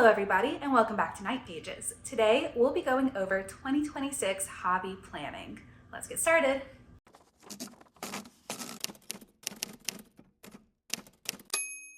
Hello everybody and welcome back to Night Pages. Today we'll be going over 2026 hobby planning. Let's get started.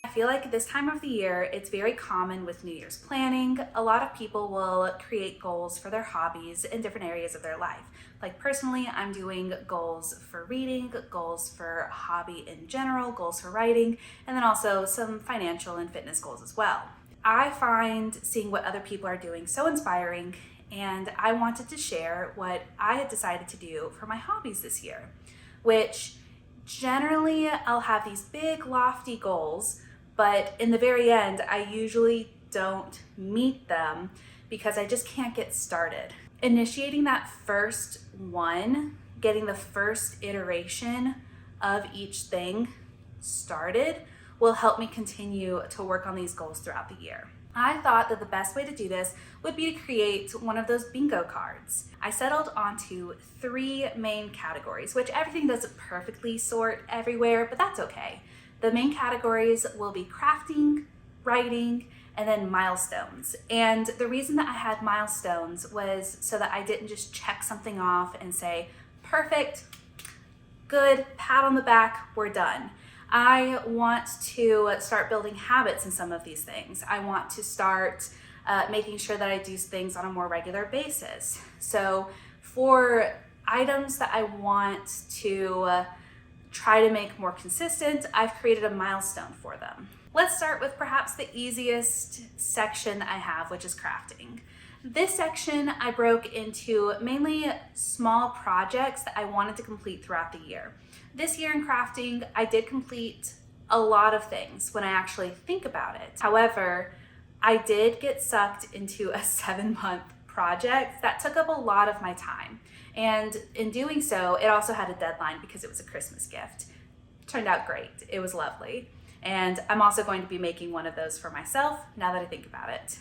I feel like this time of the year it's very common with New Year's planning. A lot of people will create goals for their hobbies in different areas of their life. Like personally, I'm doing goals for reading, goals for hobby in general, goals for writing, and then also some financial and fitness goals as well. I find seeing what other people are doing so inspiring, and I wanted to share what I had decided to do for my hobbies this year, which generally I'll have these big lofty goals, but in the very end, I usually don't meet them because I just can't get started. Initiating that first one, getting the first iteration of each thing started will help me continue to work on these goals throughout the year. I thought that the best way to do this would be to create one of those bingo cards. I settled onto 3 main categories, which everything doesn't perfectly sort everywhere, but that's okay. The main categories will be crafting, writing, and then milestones. And the reason that I had milestones was so that I didn't just check something off and say, perfect, good, pat on the back, we're done. I want to start building habits in some of these things. I want to start making sure that I do things on a more regular basis. So for items that I want to try to make more consistent, I've created a milestone for them. Let's start with perhaps the easiest section I have, which is crafting. This section I broke into mainly small projects that I wanted to complete throughout the year. This year in crafting, I did complete a lot of things when I actually think about it. However, I did get sucked into a 7-month project that took up a lot of my time. And in doing so, it also had a deadline because it was a Christmas gift. Turned out great. It was lovely. And I'm also going to be making one of those for myself now that I think about it.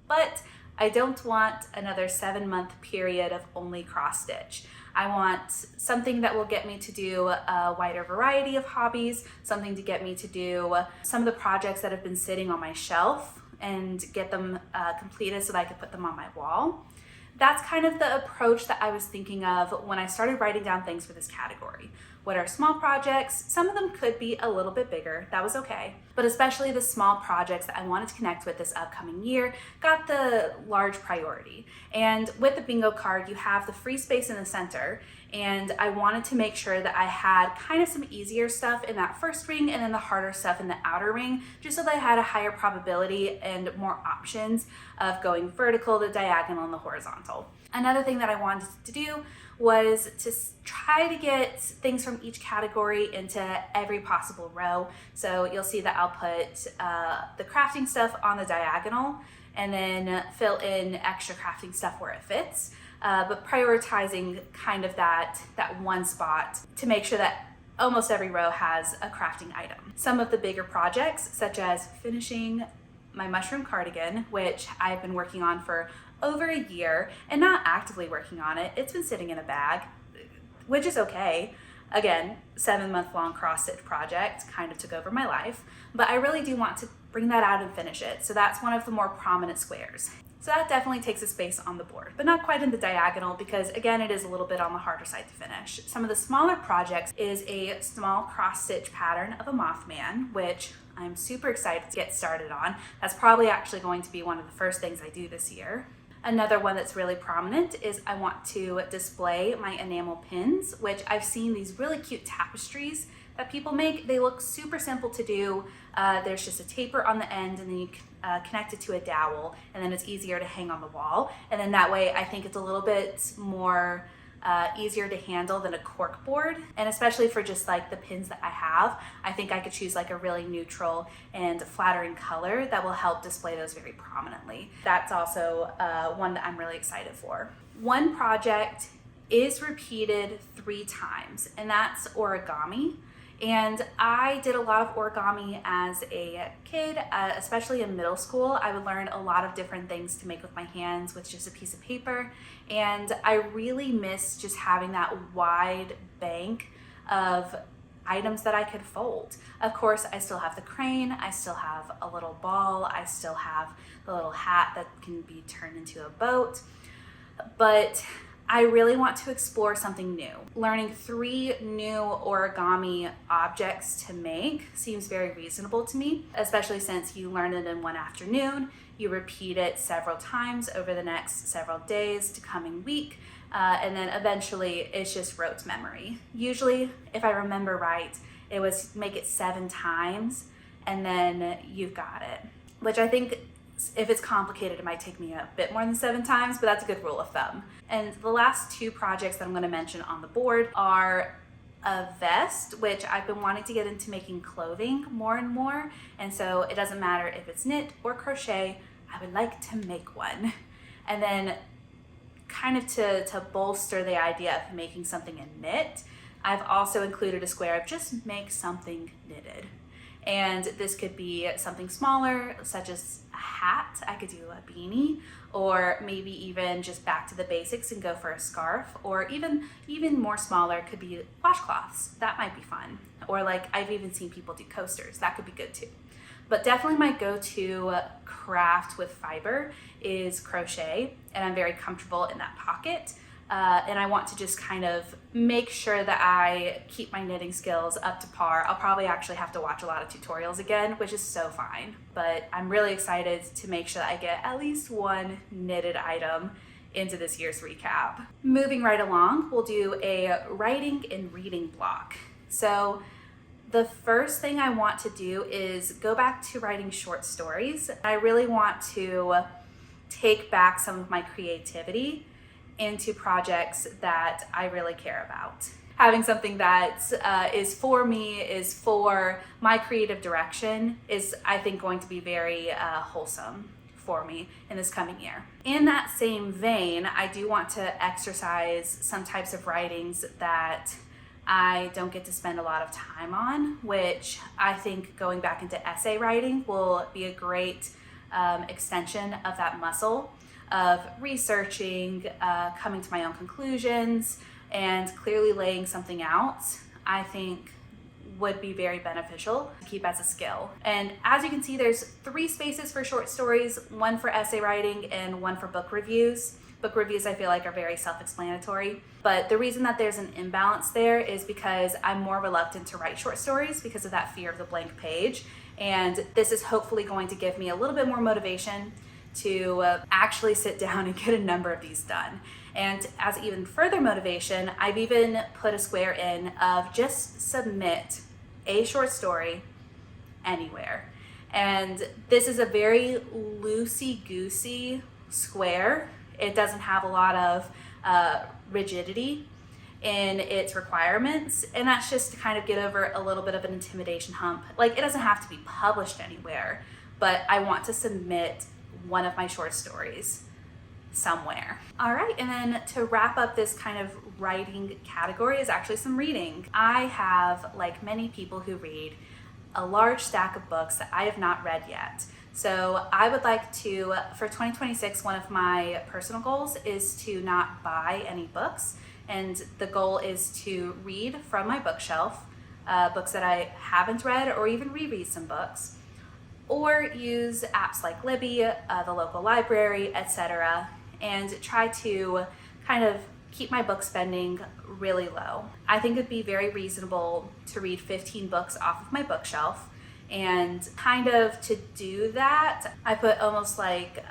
But I don't want another 7-month period of only cross stitch. I want something that will get me to do a wider variety of hobbies, something to get me to do some of the projects that have been sitting on my shelf and get them completed so that I could put them on my wall. That's kind of the approach that I was thinking of when I started writing down things for this category. What are small projects? Some of them could be a little bit bigger, that was okay. But especially the small projects that I wanted to connect with this upcoming year got the large priority. And with the bingo card, you have the free space in the center, and I wanted to make sure that I had kind of some easier stuff in that first ring and then the harder stuff in the outer ring, just so that I had a higher probability and more options of going vertical, the diagonal, and the horizontal. Another thing that I wanted to do was to try to get things from each category into every possible row. So you'll see that I'll put the crafting stuff on the diagonal and then fill in extra crafting stuff where it fits, but prioritizing kind of that one spot to make sure that almost every row has a crafting item. Some of the bigger projects, such as finishing my mushroom cardigan, which I've been working on for over a year and not actively working on it. It's been sitting in a bag, which is okay. Again, 7-month long cross stitch project kind of took over my life, but I really do want to bring that out and finish it. So that's one of the more prominent squares. So that definitely takes a space on the board, but not quite in the diagonal because again, it is a little bit on the harder side to finish. Some of the smaller projects is a small cross stitch pattern of a Mothman, which I'm super excited to get started on. That's probably actually going to be one of the first things I do this year. Another one that's really prominent is I want to display my enamel pins, which I've seen these really cute tapestries that people make. They look super simple to do. There's just a taper on the end and then you connect it to a dowel and then it's easier to hang on the wall. And then that way I think it's a little bit more easier to handle than a cork board. And especially for just like the pins that I have, I think I could choose like a really neutral and flattering color that will help display those very prominently. That's also one that I'm really excited for. One project is repeated 3 times, and that's origami. And I did a lot of origami as a kid, especially in middle school. I would learn a lot of different things to make with my hands with just a piece of paper. And I really miss just having that wide bank of items that I could fold. Of course, I still have the crane, I still have a little ball, I still have the little hat that can be turned into a boat, but I really want to explore something new. Learning 3 new origami objects to make seems very reasonable to me, especially since you learn it in one afternoon, you repeat it several times over the next several days to coming week, and then eventually it's just rote memory. Usually, if I remember right, it was make it 7 times and then you've got it, which I think if it's complicated, it might take me a bit more than 7 times, but that's a good rule of thumb. And the last 2 projects that I'm going to mention on the board are a vest, which I've been wanting to get into making clothing more and more. And so it doesn't matter if it's knit or crochet, I would like to make one. And then kind of to bolster the idea of making something in knit, I've also included a square of just make something knitted. And this could be something smaller, such as a hat. I could do a beanie, or maybe even just back to the basics and go for a scarf, or even more smaller could be washcloths. That might be fun. Or like I've even seen people do coasters. That could be good too. But definitely my go-to craft with fiber is crochet, and I'm very comfortable in that pocket. And I want to just kind of make sure that I keep my knitting skills up to par. I'll probably actually have to watch a lot of tutorials again, which is so fine. But I'm really excited to make sure that I get at least 1 knitted item into this year's recap. Moving right along, we'll do a writing and reading block. So the first thing I want to do is go back to writing short stories. I really want to take back some of my creativity into projects that I really care about. Having something that is for me, is for my creative direction, is I think going to be very wholesome for me in this coming year. In that same vein, I do want to exercise some types of writings that I don't get to spend a lot of time on, which I think going back into essay writing will be a great extension of that muscle of researching, coming to my own conclusions, and clearly laying something out. I think would be very beneficial to keep as a skill. And as you can see, there's 3 spaces for short stories, 1 for essay writing and 1 for book reviews. Book reviews I feel like are very self-explanatory, but the reason that there's an imbalance there is because I'm more reluctant to write short stories because of that fear of the blank page. And this is hopefully going to give me a little bit more motivation to actually sit down and get a number of these done. And as even further motivation, I've even put a square in of just submit a short story anywhere. And this is a very loosey-goosey square. It doesn't have a lot of rigidity in its requirements, and that's just to kind of get over a little bit of an intimidation hump. Like, it doesn't have to be published anywhere, but I want to submit one of my short stories somewhere. All right, and then to wrap up this kind of writing category is actually some reading. I have, like many people who read, a large stack of books that I have not read yet. So I would like to, for 2026, one of my personal goals is to not buy any books. And the goal is to read from my bookshelf, books that I haven't read, or even reread some books, or use apps like Libby, the local library, etc., and try to kind of keep my book spending really low. I think it'd be very reasonable to read 15 books off of my bookshelf. And kind of to do that, I put almost like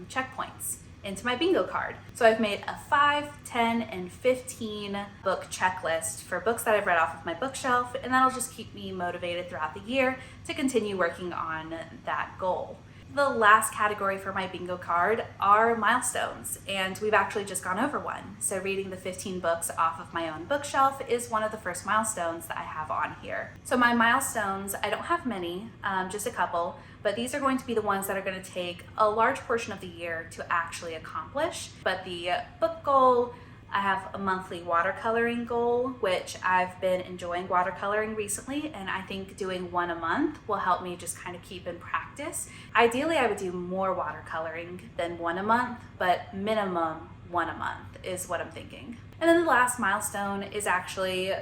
checkpoints into my bingo card. So I've made a 5, 10, and 15 book checklist for books that I've read off of my bookshelf, and that'll just keep me motivated throughout the year to continue working on that goal. The last category for my bingo card are milestones, and we've actually just gone over one. So reading the 15 books off of my own bookshelf is one of the first milestones that I have on here. So my milestones, I don't have many, just a couple, but these are going to be the ones that are going to take a large portion of the year to actually accomplish. But the book goal, I have a monthly watercoloring goal, which I've been enjoying watercoloring recently, and I think doing one a month will help me just kind of keep in practice. Ideally, I would do more watercoloring than one a month, but minimum one a month is what I'm thinking. And then the last milestone is actually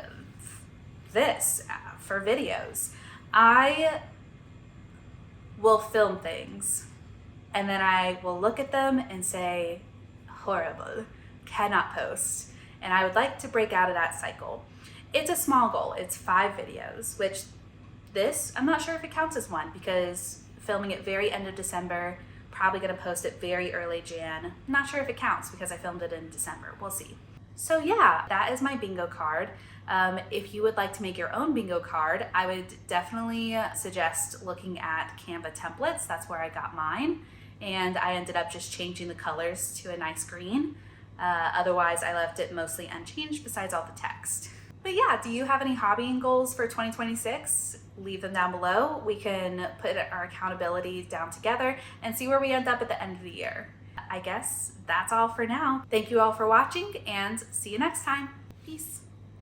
this for videos. I will film things and then I will look at them and say, horrible, cannot post. And I would like to break out of that cycle. It's a small goal, it's 5 videos, which this, I'm not sure if it counts as one because filming it very end of December, probably gonna post it very early Jan. I'm not sure if it counts because I filmed it in December, we'll see. So yeah, that is my bingo card. If you would like to make your own bingo card, I would definitely suggest looking at Canva templates. That's where I got mine. And I ended up just changing the colors to a nice green. Otherwise, I left it mostly unchanged besides all the text. But yeah, do you have any hobbying goals for 2026? Leave them down below. We can put our accountability down together and see where we end up at the end of the year. I guess that's all for now. Thank you all for watching and see you next time. Peace.